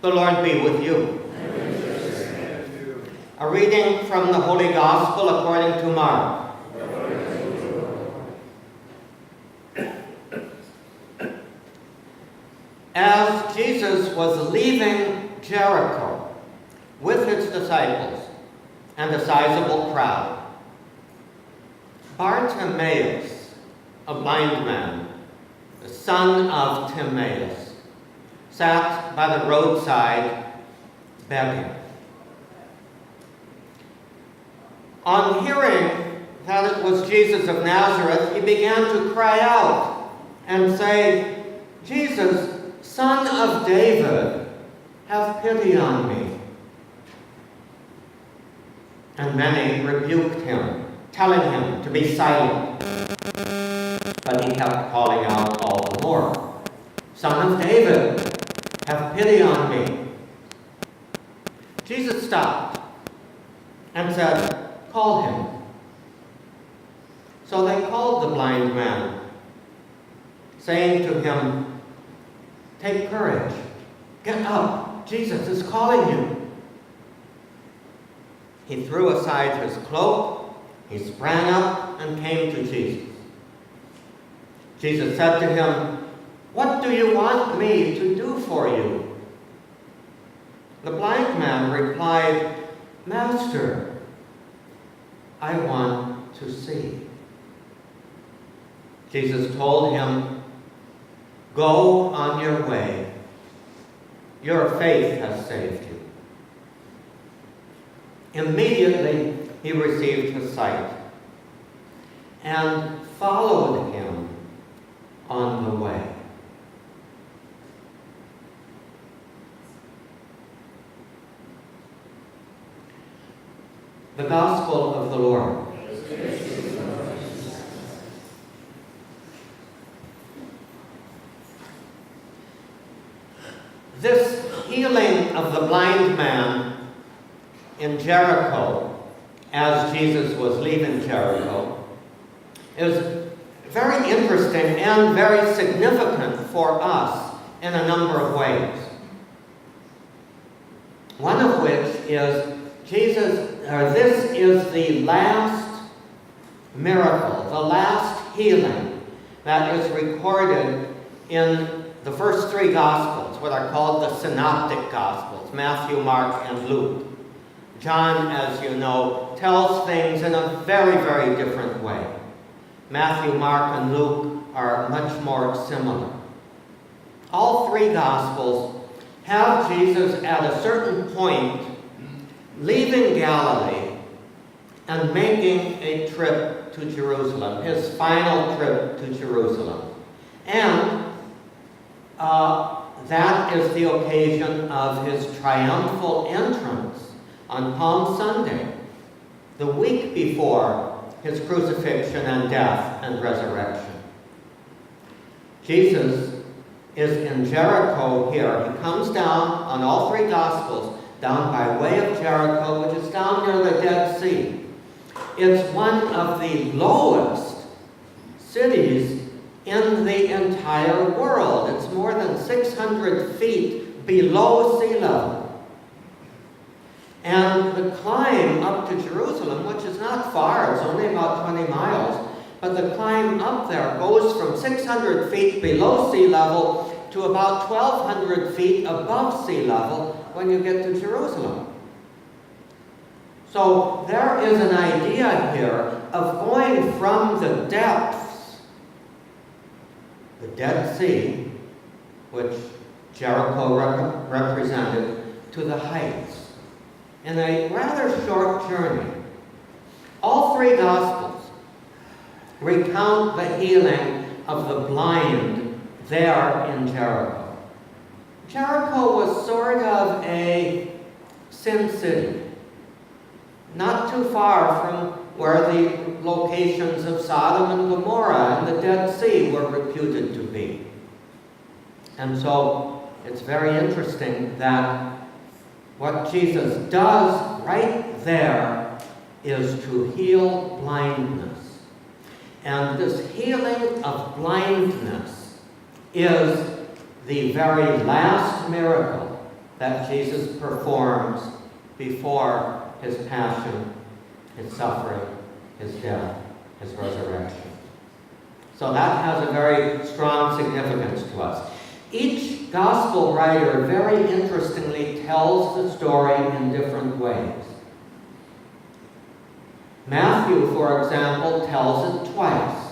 The Lord be with you. A reading from the Holy Gospel according to Mark. As Jesus was leaving Jericho with his disciples and a sizable crowd, Bartimaeus, a blind man, the son of Timaeus, sat by the roadside begging. On hearing that it was Jesus of Nazareth, he began to cry out and say, "Jesus, Son of David, have pity on me." And many rebuked him, telling him to be silent. But he kept calling out all the more, "Son of David, have pity on me." Jesus stopped and said, "Call him." So they called the blind man, saying to him, "Take courage, get up, Jesus is calling you." He threw aside his cloak, he sprang up and came to Jesus. Jesus said to him, "What do you want me to do for you?" The blind man replied, "Master, I want to see." Jesus told him, "Go on your way. Your faith has saved you." Immediately he received his sight and followed him on the way. The Gospel of the Lord. This healing of the blind man in Jericho, as Jesus was leaving Jericho, is very interesting and very significant for us in a number of ways. One of which is this is the last miracle, the last healing that is recorded in the first three Gospels, what are called the Synoptic Gospels, Matthew, Mark, and Luke. John, as you know, tells things in a very, very different way. Matthew, Mark, and Luke are much more similar. All three Gospels have Jesus at a certain point leaving Galilee and making a trip to Jerusalem, his final trip to Jerusalem. And that is the occasion of his triumphal entrance on Palm Sunday, the week before his crucifixion and death and resurrection. Jesus is in Jericho here. He comes down on all three Gospels, down by way of Jericho, which is down near the Dead Sea. It's one of the lowest cities in the entire world. It's more than 600 feet below sea level. And the climb up to Jerusalem, which is not far, it's only about 20 miles, but the climb up there goes from 600 feet below sea level to about 1,200 feet above sea level when you get to Jerusalem. So there is an idea here of going from the depths, the Dead Sea, which Jericho represented, to the heights, in a rather short journey. All three Gospels recount the healing of the blind there in Jericho. Jericho was sort of a sin city, not too far from where the locations of Sodom and Gomorrah and the Dead Sea were reputed to be. And so it's very interesting that what Jesus does right there is to heal blindness. And this healing of blindness is the very last miracle that Jesus performs before his passion, his suffering, his death, his resurrection. So that has a very strong significance to us. Each gospel writer very interestingly tells the story in different ways. Matthew, for example, tells it twice.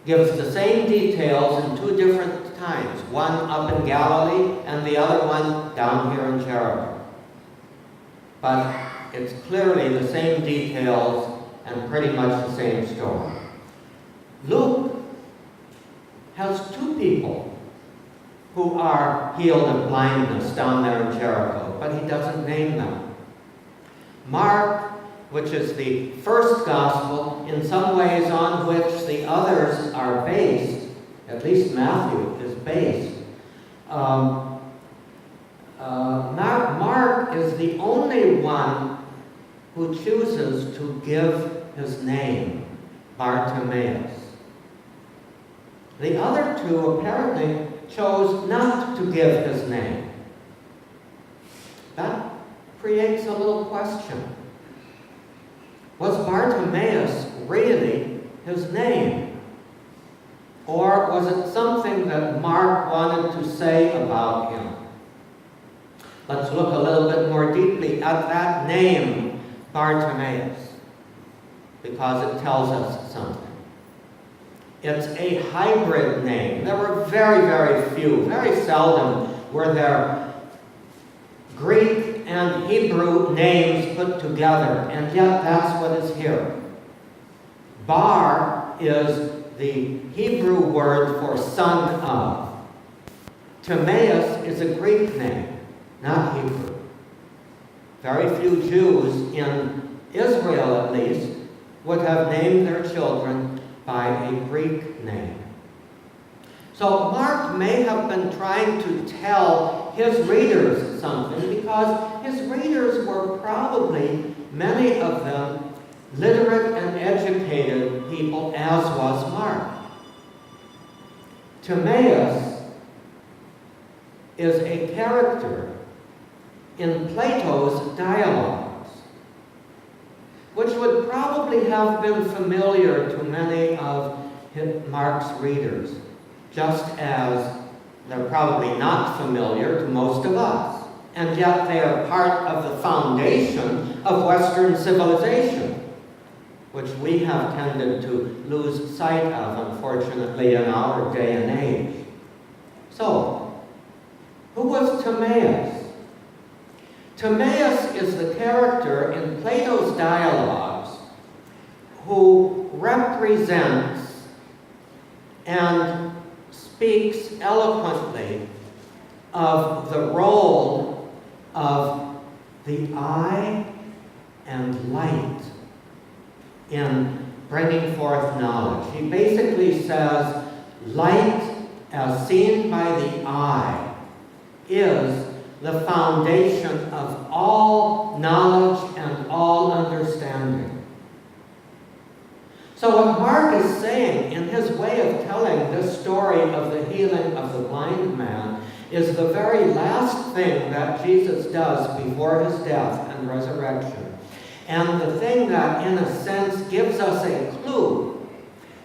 Gives the same details in two different times. One up in Galilee and the other one down here in Jericho. But it's clearly the same details and pretty much the same story. Luke has two people who are healed of blindness down there in Jericho, but he doesn't name them. Mark, which is the first gospel, in some ways on which the others are based, at least Matthew is based. Mark is the only one who chooses to give his name, Bartimaeus. The other two apparently chose not to give his name. That creates a little question. Was Bartimaeus really his name? Or was it something that Mark wanted to say about him? Let's look a little bit more deeply at that name, Bartimaeus, because it tells us something. It's a hybrid name. There were very, very few, very seldom were there Greek and Hebrew names put together, and yet that's what is here. Bar is the Hebrew word for son of. Timaeus is a Greek name, not Hebrew. Very few Jews, in Israel at least, would have named their children by a Greek name. So Mark may have been trying to tell his readers something, because his readers were probably, many of them, literate and educated people, as was Mark. Timaeus is a character in Plato's dialogues, which would probably have been familiar to many of Mark's readers, just as they're probably not familiar to most of us. And yet they are part of the foundation of Western civilization, which we have tended to lose sight of, unfortunately, in our day and age. So, who was Timaeus? Timaeus is the character in Plato's dialogues who represents and speaks eloquently of the role of the eye and light in bringing forth knowledge. He basically says light as seen by the eye is the foundation of all knowledge and all understanding. So what Mark is saying in his way of telling this story of the healing of the blind man is the very last thing that Jesus does before his death and resurrection. And the thing that, in a sense, gives us a clue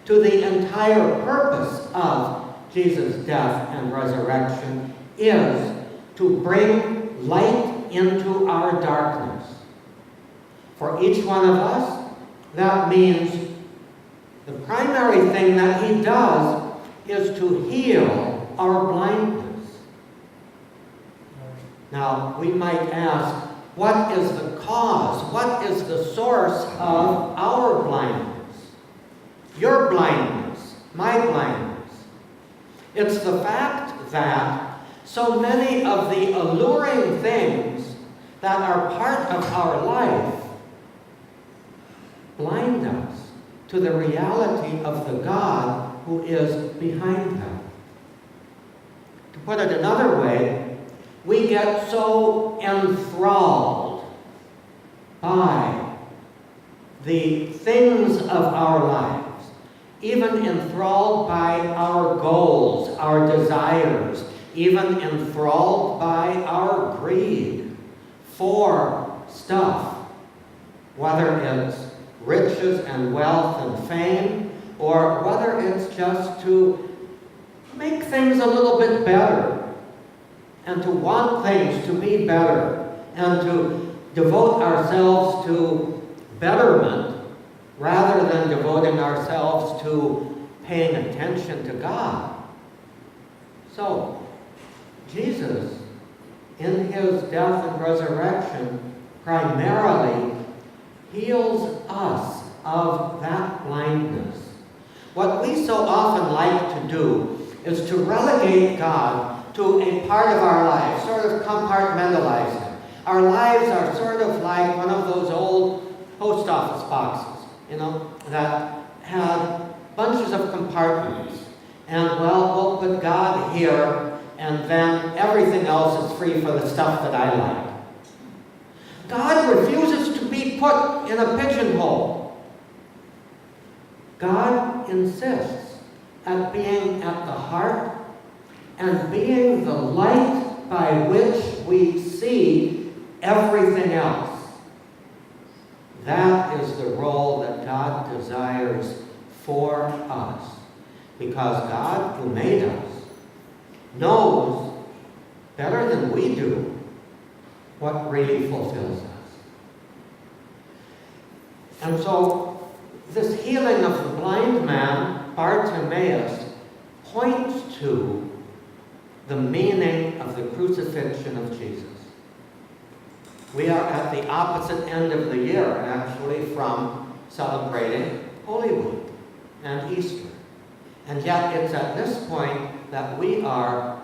to the entire purpose of Jesus' death and resurrection is to bring light into our darkness. For each one of us, that means the primary thing that he does is to heal our blindness. Now, we might ask, what is the cause? What is the source of our blindness? Your blindness, my blindness. It's the fact that so many of the alluring things that are part of our life blind us to the reality of the God who is behind them. To put it another way, we get so enthralled by the things of our lives, even enthralled by our goals, our desires, even enthralled by our for stuff, whether it's riches and wealth and fame, or whether it's just to make things a little bit better, and to want things to be better, and to devote ourselves to betterment rather than devoting ourselves to paying attention to God. So, Jesus, in his death and resurrection, primarily heals us of that blindness. What we so often like to do is to relegate God to a part of our lives, sort of compartmentalize him. Our lives are sort of like one of those old post office boxes, that had bunches of compartments. And, well, we'll put God here, and then everything else is free for the stuff that I like. God refuses to be put in a pigeonhole. God insists at being at the heart and being the light by which we see everything else. That is the role that God desires for us. Because God, who made us, knows better than we do what really fulfills us. And so, this healing of the blind man, Bartimaeus, points to the meaning of the crucifixion of Jesus. We are at the opposite end of the year, actually, from celebrating Holy Week and Easter. And yet it's at this point that we are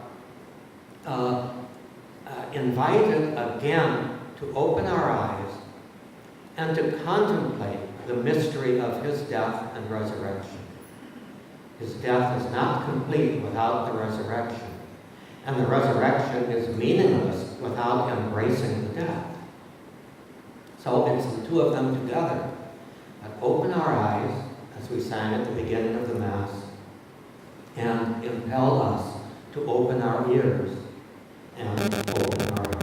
invited again to open our eyes and to contemplate the mystery of his death and resurrection. His death is not complete without the resurrection, and the resurrection is meaningless without embracing the death. So it's the two of them together that open our eyes, as we sang at the beginning of the Mass, and impel us to open our ears and open our hearts.